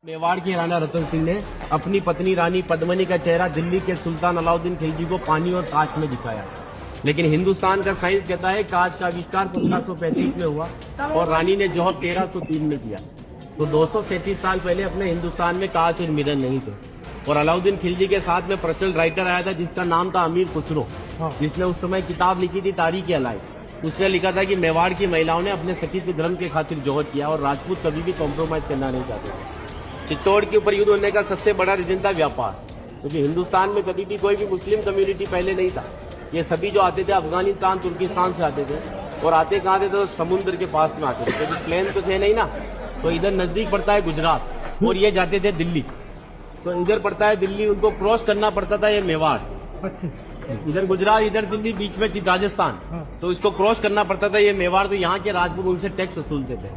मेवाड़ की राणा रतन सिंह ने अपनी पत्नी रानी पद्मिनी का चेहरा दिल्ली के सुल्तान अलाउद्दीन खिलजी को पानी और कांच में दिखाया। लेकिन हिंदुस्तान का साइंस कहता है कांच का आविष्कार 1535 में हुआ और रानी ने जौहर 1303 में किया। तो 237 साल पहले अपने हिंदुस्तान में कांच और मिरर नहीं थे। और अलाउद्दीन खिलजी के साथ में पर्सनल राइटर आया था जिसका नाम था अमीर खुसरो, जिसने उस समय किताब लिखी थी तारीख अलाई। उसने लिखा था कि मेवाड़ की महिलाओं ने अपने सचित्र धर्म के खातिर जौहर किया और राजपूत कभी भी कॉम्प्रोमाइज करना नहीं चाहते थे। चित्तौड़ के ऊपर युद्ध होने का सबसे बड़ा रीजन था व्यापार, क्योंकि हिंदुस्तान में कभी भी कोई भी मुस्लिम कम्युनिटी पहले नहीं था। ये सभी जो आते थे अफगानिस्तान तुर्किस्तान से आते थे और आते कहाँ थे तो समुद्र के पास में आते थे, क्योंकि प्लेन तो थे नहीं ना। तो इधर नजदीक पड़ता है गुजरात और ये जाते थे दिल्ली। तो इधर पड़ता है दिल्ली, उनको क्रॉस करना पड़ता था ये मेवाड़। इधर गुजरात इधर दिल्ली बीच में थी राजस्थान, तो इसको क्रॉस करना पड़ता था ये मेवाड़। तो यहाँ के राजपूत उनसे टैक्स वसूलते थे।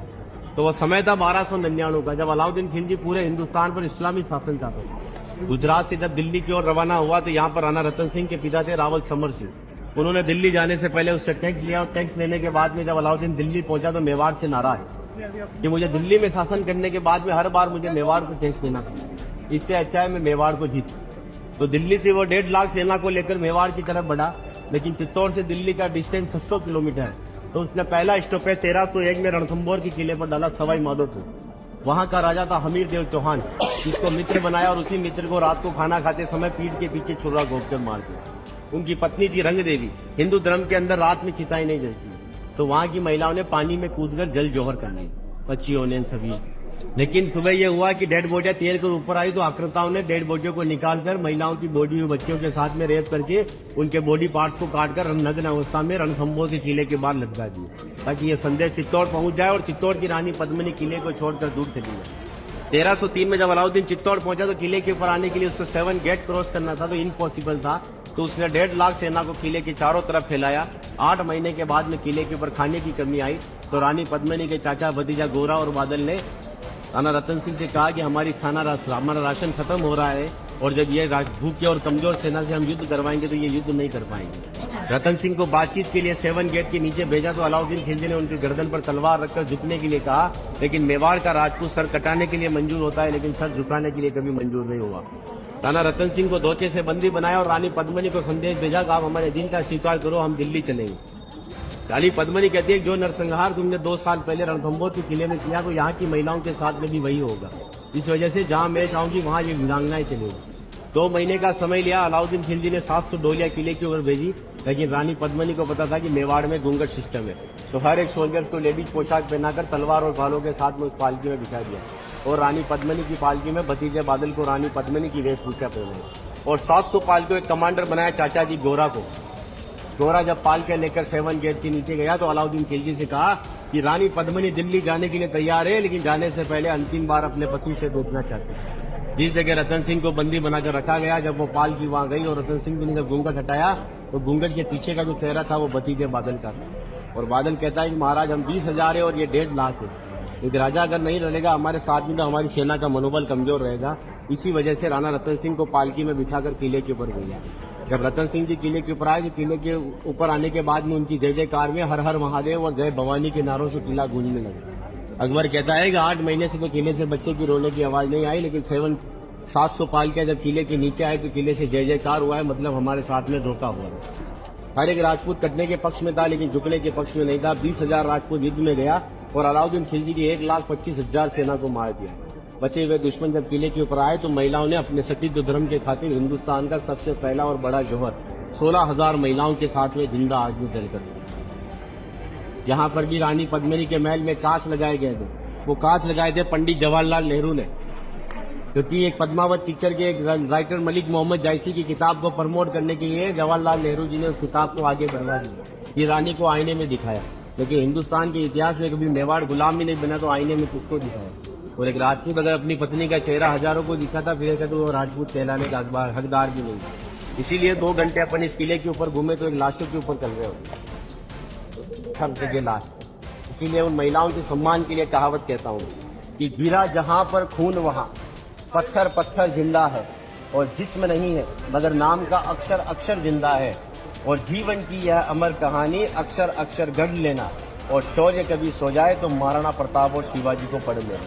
तो वो समय था 1299 का, जब अलाउद्दीन खिलजी पूरे हिंदुस्तान पर इस्लामी शासन चाहते थे। गुजरात से जब दिल्ली की ओर रवाना हुआ तो यहाँ पर राणा रतन सिंह के पिता थे रावल समर सिंह। उन्होंने दिल्ली जाने से पहले उससे टैक्स लिया और टैक्स लेने के बाद में जब अलाउद्दीन दिल्ली पहुंचा तो मेवाड़ से नाराज कि मुझे दिल्ली में शासन करने के बाद में हर बार मुझे मेवाड़ को टैक्स देना पड़ा, इससे अच्छा है मैं मेवाड़ को जीतूं। तो दिल्ली से वो 1.5 लाख सेना को लेकर मेवाड़ की तरफ बढ़ा, लेकिन चित्तौड़ से दिल्ली का डिस्टेंस 600 किलोमीटर है। तो उसने पहला स्टॉपेज 1301 में रणथंभौर के किले पर डाला सवाई माधोपुर। वहां का राजा था हमीर देव चौहान, जिसको मित्र बनाया और उसी मित्र को रात को खाना खाते समय पीठ के पीछे छुरा घोंपकर मार दिया। उनकी पत्नी थी रंग देवी। हिंदू धर्म के अंदर रात में चिताएं नहीं जलती, तो वहां की महिलाओं ने पानी में कूदकर जल जौहर कर ली, बच्चियों ने सभी। लेकिन सुबह यह हुआ कि डेड बॉडियां तैर कर ऊपर आई तो आक्रांताओं ने डेड बॉडियों को निकालकर महिलाओं की बॉडी में बच्चियों के साथ में रेप करके उनके बॉडी पार्ट्स को काटकर नग्न अवस्था में रणथंभौर के किले के बाहर लटका दिए, ताकि ये संदेश चित्तौड़ पहुंच जाए और चित्तौड़ की रानी पद्मिनी किले को छोड़कर दूर चली जाए। 1303 में जब अलाउद्दीन चित्तौड़ पहुंचा तो किले के ऊपर आने के लिए उसको 7 गेट क्रॉस करना था, तो इम्पॉसिबल था। तो उसने 1.5 लाख सेना को किले के चारों तरफ फैलाया। 8 महीने के बाद में किले के ऊपर खाने की कमी आई तो रानी पद्मिनी के चाचा भतीजा गोरा और बादल ने राणा रतन सिंह से कहा कि हमारा राशन खत्म हो रहा है और जब ये भूखे और कमजोर सेना से हम युद्ध करवाएंगे तो ये युद्ध नहीं कर पाएंगे। रतन सिंह को बातचीत के लिए 7 गेट के नीचे भेजा तो अलाउद्दीन खिलजी ने उनकी गर्दन पर तलवार रखकर झुकने के लिए कहा, लेकिन मेवाड़ का राजपूत सर कटाने के लिए मंजूर होता है लेकिन सर झुकाने के लिए कभी मंजूर नहीं हुआ। राणा रतन सिंह को धोखे से बंदी बनाया और रानी पद्मिनी को संदेश भेजा कि आप हमारे एजेंडा स्वीकार करो, हम दिल्ली चलेंगे। रानी पद्मिनी कहती है जो नरसंहार तुमने 2 साल पहले रणथंभौर के किले में किया तो यहाँ की महिलाओं के साथ में भी वही होगा। इस वजह से जहाँ मैं चाहूंगी वहाँ ये वीरांगनाएं चलेंगी। 2 महीने का समय लिया। अलाउद्दीन खिलजी ने 700 डोलियां किले की ओर भेजी, लेकिन रानी पद्मिनी को पता था कि मेवाड़ में घूंघट सिस्टम है। तो हर एक सोल्जर को लेडीज पोशाक पहनाकर तलवार और भालों के साथ में उस पालकी में बिठा दिया और रानी पद्मिनी की पालकी में भतीजे बादल को रानी पद्मिनी की वेशभूषा पहनाई और 700 पालकियों एक कमांडर बनाया चाचा जी गोरा को। गोरा जब पाल के लेकर 7 गेट के नीचे गया तो अलाउद्दीन खिलजी से कहा कि रानी पद्मिनी दिल्ली जाने के लिए तैयार है, लेकिन जाने से पहले अंतिम बार अपने पति से देखना चाहती है। जिस जगह रतन सिंह को बंदी बनाकर रखा गया, जब वो पाल की वहां गई और रतन सिंह ने जब घूंघट हटाया तो घूंघट के पीछे का जो चेहरा था वो भतीजे बादल का था। और बादल कहता है कि महाराज हम 20,000 है और ये 1.5 लाख है, एक राजा अगर नहीं रहेगा हमारे साथ में तो हमारी सेना का मनोबल कमजोर रहेगा। इसी वजह से राणा रतन सिंह को पालकी में बिठाकर किले के ऊपर भेजा। जब रतन सिंह जी किले के ऊपर आए तो किले के ऊपर आने के बाद में उनकी जय जयकार में हर हर महादेव और जय भवानी के नारों से किला गूंजने लगा। अकबर कहता है कि 8 महीने से तो किले से बच्चे की रोने की आवाज नहीं आई, लेकिन 700 पालकियां जब किले के नीचे आए तो किले से जय जयकार हुआ है, मतलब हमारे साथ में धोखा हुआ है। हर एक राजपूत कटने के पक्ष में था लेकिन झुकने के पक्ष में नहीं था। 20,000 राजपूत युद्ध में गया और अलाउद्दीन खिलजी की 1,25,000 सेना को मार दिया। बचे हुए दुश्मन जब किले के ऊपर आए तो महिलाओं ने अपने सतीत्व धर्म के खातिर हिंदुस्तान का सबसे पहला और बड़ा जौहर 16,000 महिलाओं के साथ में जिंदा आज भी जलकर। यहाँ पर भी रानी पद्मिनी के महल में कांच लगाए गए थे। वो कांच लगाए थे पंडित जवाहरलाल नेहरू ने, क्योंकि एक पद्मावत पिक्चर के एक राइटर मलिक मोहम्मद जायसी की किताब को प्रमोट करने के लिए जवाहरलाल नेहरू जी ने उस किताब को आगे बढ़वा दिया। ये रानी को आईने में दिखाया, लेकिन हिंदुस्तान के इतिहास में कभी मेवाड़ गुलाम ही नहीं बना तो आईने में किसको दिखाया। और एक राजपूत अगर अपनी पत्नी का चेहरा हजारों को दिखाता फिर तो वो राजपूत कहलाने का हकदार भी नहीं। इसीलिए 2 घंटे अपन इस किले के ऊपर घूमे तो एक लाशों के ऊपर चल रहे होते लाश। इसीलिए उन महिलाओं के सम्मान के लिए कहावत कहता हूँ कि गिरा जहाँ पर खून वहाँ पत्थर पत्थर जिंदा है और जिस्म नहीं है मगर नाम का अक्षर अक्षर जिंदा है। और जीवन की यह अमर कहानी अक्षर अक्षर गढ़ लेना और शौर्य कभी सो जाए तो महाराणा प्रताप और शिवाजी को पढ़ लेना।